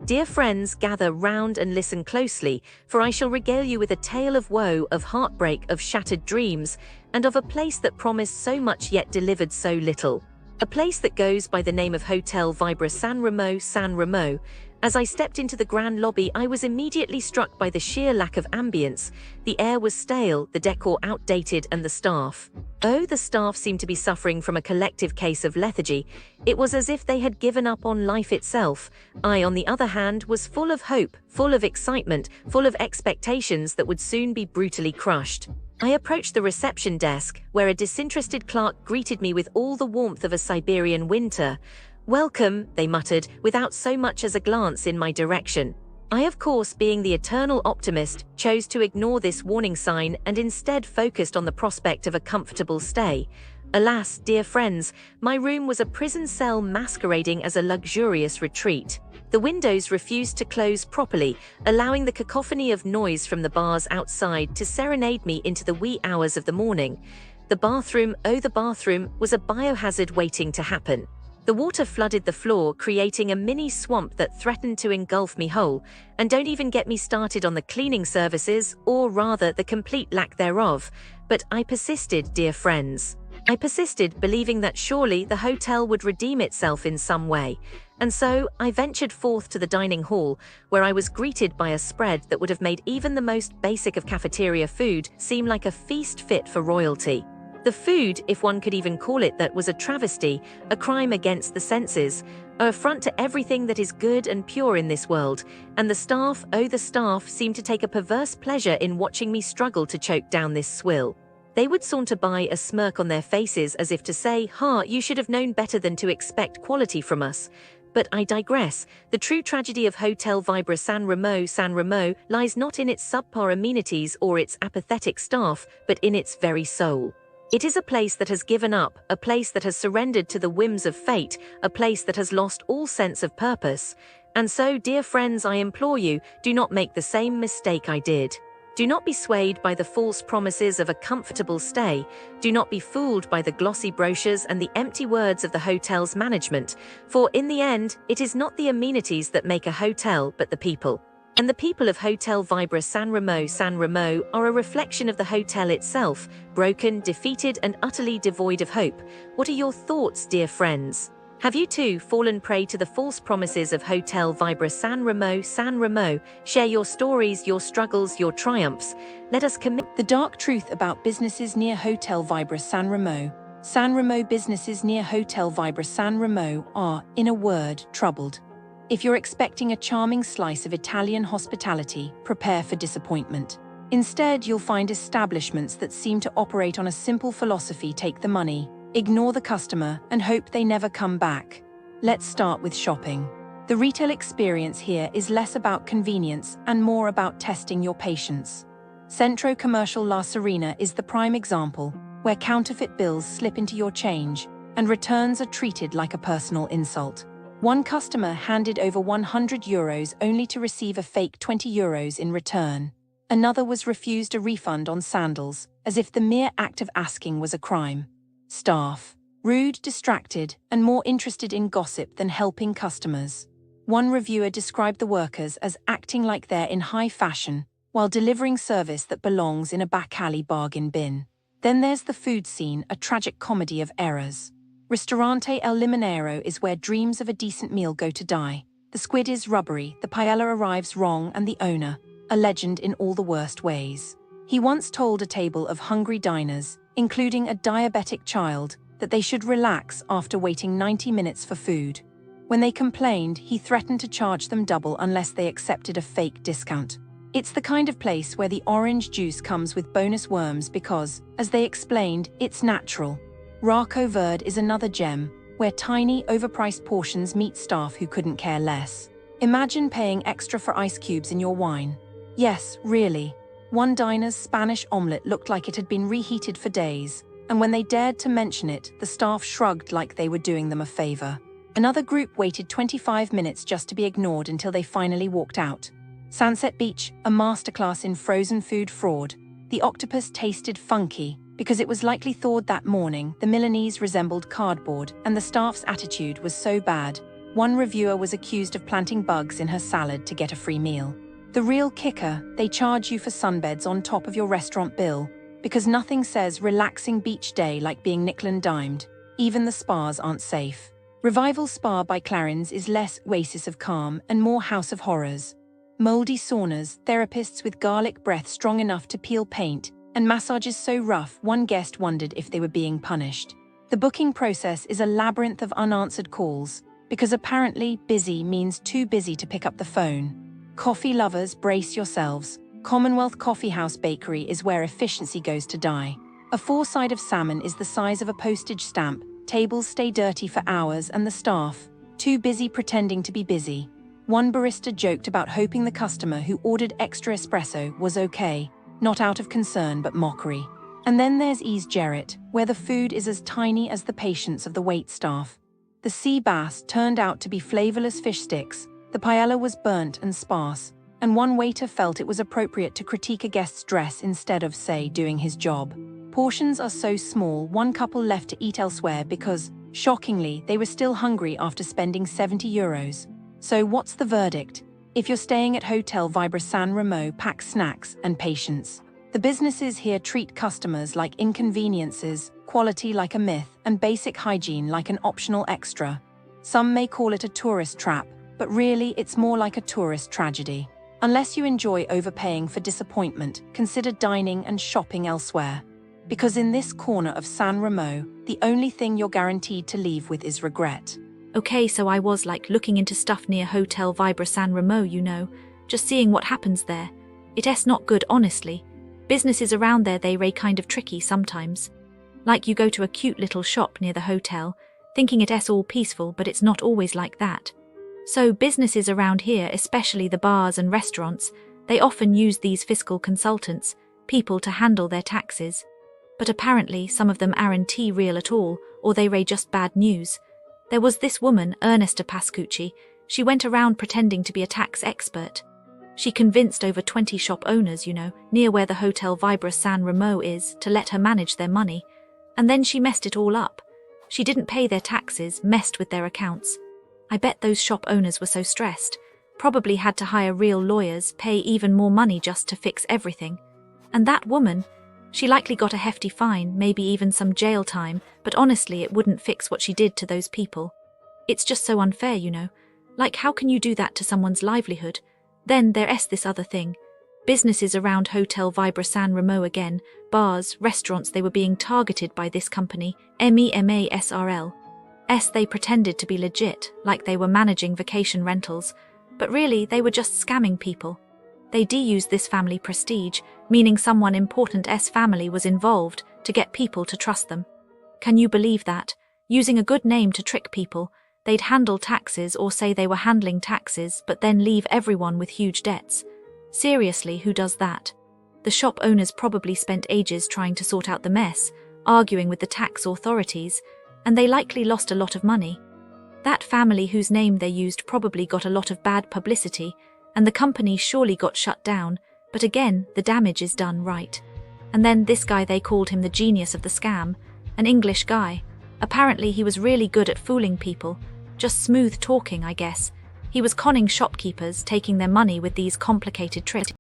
Dear friends, gather round and listen closely, for I shall regale you with a tale of woe, of heartbreak, of shattered dreams, and of a place that promised so much yet delivered so little. A place that goes by the name of Hotel Vibra San Remo, San Remo. As I stepped into the grand lobby, I was immediately struck by the sheer lack of ambience. The air was stale, the decor outdated, and the staff. Oh, the staff seemed to be suffering from a collective case of lethargy. It was as if they had given up on life itself. I, on the other hand, was full of hope, full of excitement, full of expectations that would soon be brutally crushed. I approached the reception desk, where a disinterested clerk greeted me with all the warmth of a Siberian winter. "Welcome," they muttered, without so much as a glance in my direction. I, of course, being the eternal optimist, chose to ignore this warning sign and instead focused on the prospect of a comfortable stay. Alas, dear friends, my room was a prison cell masquerading as a luxurious retreat. The windows refused to close properly, allowing the cacophony of noise from the bars outside to serenade me into the wee hours of the morning. The bathroom, oh the bathroom, was a biohazard waiting to happen. The water flooded the floor, creating a mini swamp that threatened to engulf me whole. And don't even get me started on the cleaning services, or rather the complete lack thereof. But I persisted, dear friends. I persisted, believing that surely the hotel would redeem itself in some way. And so I ventured forth to the dining hall, where I was greeted by a spread that would have made even the most basic of cafeteria food seem like a feast fit for royalty. The food, if one could even call it that, was a travesty, a crime against the senses, an affront to everything that is good and pure in this world, and the staff, oh the staff, seemed to take a perverse pleasure in watching me struggle to choke down this swill. They would saunter by, a smirk on their faces, as if to say, "Ha, you should have known better than to expect quality from us." But I digress. The true tragedy of Hotel Vibra San Remo lies not in its subpar amenities or its apathetic staff, but in its very soul. It is a place that has given up, a place that has surrendered to the whims of fate, a place that has lost all sense of purpose. And so, dear friends, I implore you, do not make the same mistake I did. Do not be swayed by the false promises of a comfortable stay. Do not be fooled by the glossy brochures and the empty words of the hotel's management. For in the end, it is not the amenities that make a hotel, but the people. And the people of Hotel Vibra San Remo are a reflection of the hotel itself, broken, defeated, and utterly devoid of hope. What are your thoughts, dear friends? Have you too fallen prey to the false promises of Hotel Vibra San Remo? Share your stories, your struggles, your triumphs. Let us commit. The dark truth about businesses near Hotel Vibra San Remo. San Remo businesses near Hotel Vibra San Remo are, in a word, troubled. If you're expecting a charming slice of Italian hospitality, prepare for disappointment. Instead, you'll find establishments that seem to operate on a simple philosophy: take the money, ignore the customer, and hope they never come back. Let's start with shopping. The retail experience here is less about convenience and more about testing your patience. Centro Commercial La Serena is the prime example, where counterfeit bills slip into your change, and returns are treated like a personal insult. One customer handed over €100 only to receive a fake €20 in return. Another was refused a refund on sandals, as if the mere act of asking was a crime. Staff: rude, distracted, and more interested in gossip than helping customers. One reviewer described the workers as acting like they're in high fashion, while delivering service that belongs in a back alley bargain bin. Then there's the food scene, a tragic comedy of errors. Ristorante El Limonero is where dreams of a decent meal go to die. The squid is rubbery, the paella arrives wrong, and the owner, a legend in all the worst ways. He once told a table of hungry diners, including a diabetic child, that they should relax after waiting 90 minutes for food. When they complained, he threatened to charge them double unless they accepted a fake discount. It's the kind of place where the orange juice comes with bonus worms because, as they explained, it's natural. Racco Verde is another gem, where tiny, overpriced portions meet staff who couldn't care less. Imagine paying extra for ice cubes in your wine. Yes, really. One diner's Spanish omelette looked like it had been reheated for days, and when they dared to mention it, the staff shrugged like they were doing them a favor. Another group waited 25 minutes just to be ignored until they finally walked out. Sunset Beach, a masterclass in frozen food fraud. The octopus tasted funky, because it was likely thawed that morning. The Milanese resembled cardboard, and the staff's attitude was so bad. One reviewer was accused of planting bugs in her salad to get a free meal. The real kicker, they charge you for sunbeds on top of your restaurant bill, because nothing says relaxing beach day like being nickel and dimed. Even the spas aren't safe. Revival Spa by Clarins is less oasis of calm and more house of horrors. Moldy saunas, therapists with garlic breath strong enough to peel paint, and massages so rough one guest wondered if they were being punished. The booking process is a labyrinth of unanswered calls, because apparently busy means too busy to pick up the phone. Coffee lovers, brace yourselves. Commonwealth Coffee House Bakery is where efficiency goes to die. A four-side of salmon is the size of a postage stamp. Tables stay dirty for hours and the staff, too busy pretending to be busy. One barista joked about hoping the customer who ordered extra espresso was okay, not out of concern but mockery. And then there's Ease Jarrett, where the food is as tiny as the patience of the wait staff. The sea bass turned out to be flavorless fish sticks, the paella was burnt and sparse, and one waiter felt it was appropriate to critique a guest's dress instead of, say, doing his job. Portions are so small, one couple left to eat elsewhere because, shockingly, they were still hungry after spending €70. So what's the verdict? If you're staying at Hotel Vibra San Remo, pack snacks and patience. The businesses here treat customers like inconveniences, quality like a myth, and basic hygiene like an optional extra. Some may call it a tourist trap, but really it's more like a tourist tragedy. Unless you enjoy overpaying for disappointment, consider dining and shopping elsewhere. Because in this corner of San Remo, the only thing you're guaranteed to leave with is regret. Okay, so I was looking into stuff near Hotel Vibra San Remo, just seeing what happens there. It's not good, honestly. Businesses around there, they kind of tricky sometimes. Like you go to a cute little shop near the hotel, thinking it's all peaceful, but it's not always like that. So businesses around here, especially the bars and restaurants, they often use these fiscal consultants, people to handle their taxes. But apparently some of them aren't real at all, or they just bad news. There was this woman, Ernesta Pascucci. She went around pretending to be a tax expert. She convinced over 20 shop owners, near where the Hotel Vibra San Remo is, to let her manage their money. And then she messed it all up. She didn't pay their taxes, messed with their accounts. I bet those shop owners were so stressed, probably had to hire real lawyers, pay even more money just to fix everything. And that woman, she likely got a hefty fine, maybe even some jail time, but honestly it wouldn't fix what she did to those people. It's just so unfair, Like, how can you do that to someone's livelihood? Then there's this other thing. Businesses around Hotel Vibra San Remo again, bars, restaurants, they were being targeted by this company, MEMASRL. They pretended to be legit, like they were managing vacation rentals, but really they were just scamming people. They de-used this family prestige, meaning someone important's family was involved, to get people to trust them. Can you believe that? Using a good name to trick people, they'd handle taxes or say they were handling taxes but then leave everyone with huge debts. Seriously, who does that? The shop owners probably spent ages trying to sort out the mess, arguing with the tax authorities, and they likely lost a lot of money. That family whose name they used probably got a lot of bad publicity, and the company surely got shut down, but again, the damage is done right. And then this guy, they called him the genius of the scam, an English guy. Apparently he was really good at fooling people, just smooth talking, I guess. He was conning shopkeepers, taking their money with these complicated tricks.